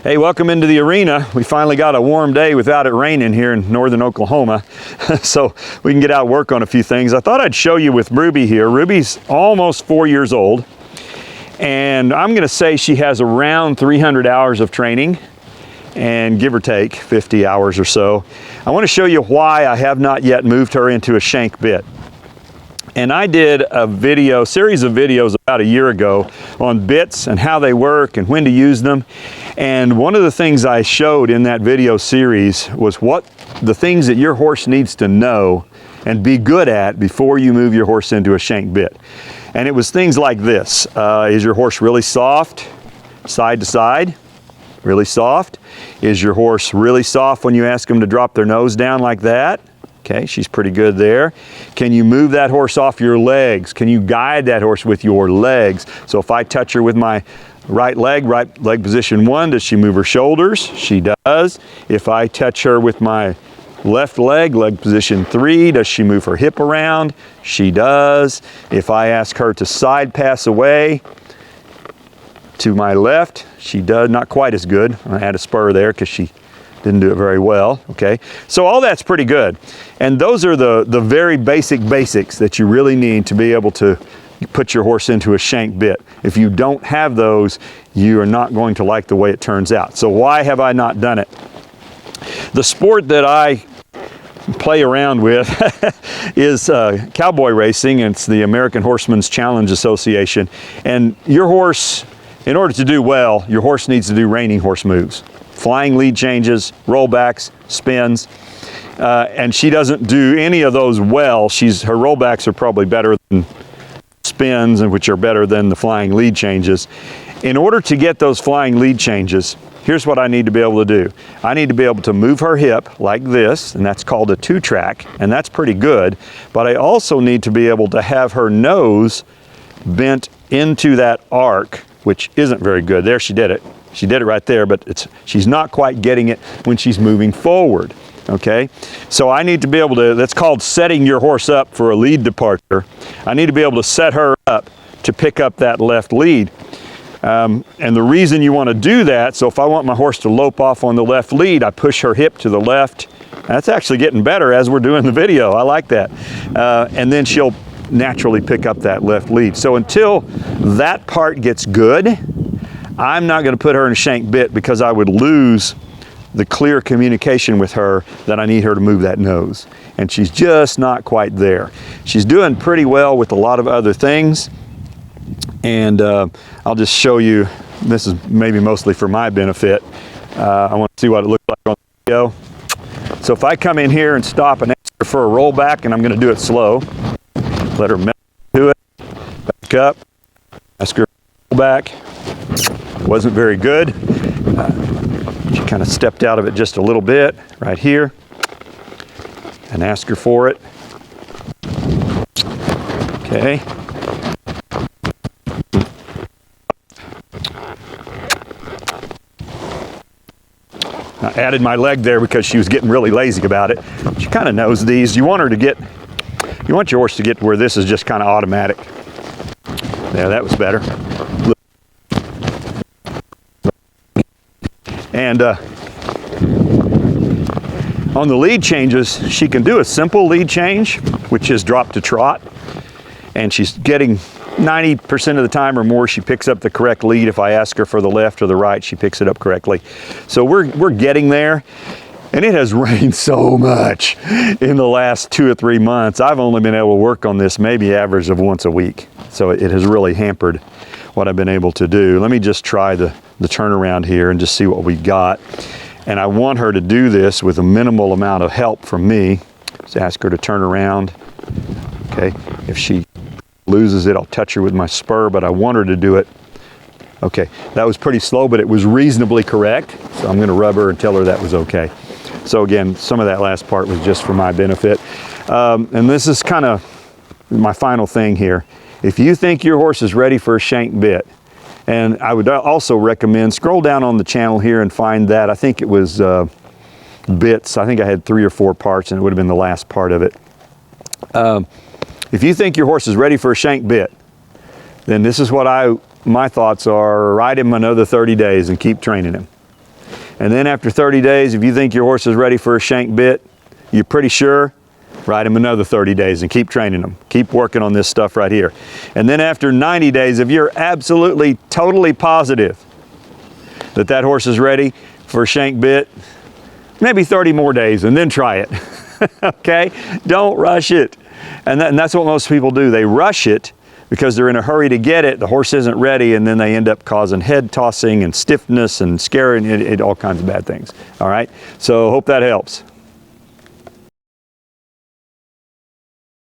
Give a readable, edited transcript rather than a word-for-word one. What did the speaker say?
Hey, welcome into the arena. We finally got a warm day without it raining here in northern Oklahoma, so we can get out and work on a few things. I thought I'd show you with Ruby here. Ruby's almost 4 years old, and I'm going to say she has around 300 hours of training, and give or take 50 hours or so. I want to show you why I have not yet moved her into a shank bit. And I did a series of videos about a year ago on bits and how they work and when to use them. And one of the things I showed in that video series was what the things that your horse needs to know and be good at before you move your horse into a shank bit. And it was things like this. Is your horse really soft, side to side? Really soft? Is your horse really soft when you ask them to drop their nose down like that? Okay, she's pretty good there. Can you move that horse off your legs? Can you guide that horse with your legs? So if I touch her with my right leg position 1, does she move her shoulders? She does. If I touch her with my left leg position 3, does she move her hip around? She does. If I ask her to side pass away to my left, she does. Not quite as good. I had a spur there because she didn't do it very well, okay? So all that's pretty good. And those are the very basics that you really need to be able to put your horse into a shank bit. If you don't have those, you are not going to like the way it turns out. So why have I not done it? The sport that I play around with is cowboy racing, and it's the American Horsemen's Challenge Association. And your horse, in order to do well, your horse needs to do reining horse moves. Flying lead changes, rollbacks, spins, and she doesn't do any of those well. Her rollbacks are probably better than spins, and which are better than the flying lead changes. In order to get those flying lead changes, here's what I need to be able to do. I need to be able to move her hip like this, and that's called a 2-track, and that's pretty good. But I also need to be able to have her nose bent into that arc, which isn't very good. There, she did it. She did it right there, but she's not quite getting it when she's moving forward, okay? So I need to be able to, that's called setting your horse up for a lead departure. I need to be able to set her up to pick up that left lead. And the reason you want to do that, so if I want my horse to lope off on the left lead, I push her hip to the left. That's actually getting better as we're doing the video. I like that. And then she'll naturally pick up that left lead. So until that part gets good, I'm not going to put her in a shank bit because I would lose the clear communication with her that I need her to move that nose. And she's just not quite there. She's doing pretty well with a lot of other things. And I'll just show you, this is maybe mostly for my benefit. I want to see what it looks like on the video. So if I come in here and stop and ask her for a rollback, and I'm going to do it slow, let her melt to it, back up, ask her to roll back. Wasn't very good. She kind of stepped out of it just a little bit right here, and ask her for it. Okay. I added my leg there because she was getting really lazy about it. She kind of knows these. You want your horse to get to where this is just kind of automatic. Yeah, that was better. And on the lead changes, she can do a simple lead change, which is drop to trot. And she's getting 90% of the time or more, she picks up the correct lead. If I ask her for the left or the right, she picks it up correctly. So we're getting there. And it has rained so much in the last 2 or 3 months. I've only been able to work on this maybe average of once a week. So it has really hampered what I've been able to do. Let me just try the turnaround here and just see what we've got. And I want her to do this with a minimal amount of help from me. Just ask her to turn around. Okay, if she loses it, I'll touch her with my spur, but I want her to do it. Okay, that was pretty slow, but it was reasonably correct. So I'm gonna rub her and tell her that was okay. So again, some of that last part was just for my benefit. And this is kind of my final thing here. If you think your horse is ready for a shank bit, and I would also recommend, scroll down on the channel here and find that. I think it was bits. I think I had 3 or 4 parts, and it would have been the last part of it. If you think your horse is ready for a shank bit, then this is what my thoughts are. Ride him another 30 days and keep training him. And then after 30 days, if you think your horse is ready for a shank bit, you're pretty sure, ride him another 30 days and keep training him. Keep working on this stuff right here. And then after 90 days, if you're absolutely, totally positive that that horse is ready for a shank bit, maybe 30 more days and then try it. Okay? Don't rush it. And that's what most people do. They rush it because they're in a hurry to get it. The horse isn't ready, and then they end up causing head tossing and stiffness and scaring it, all kinds of bad things. All right? So hope that helps.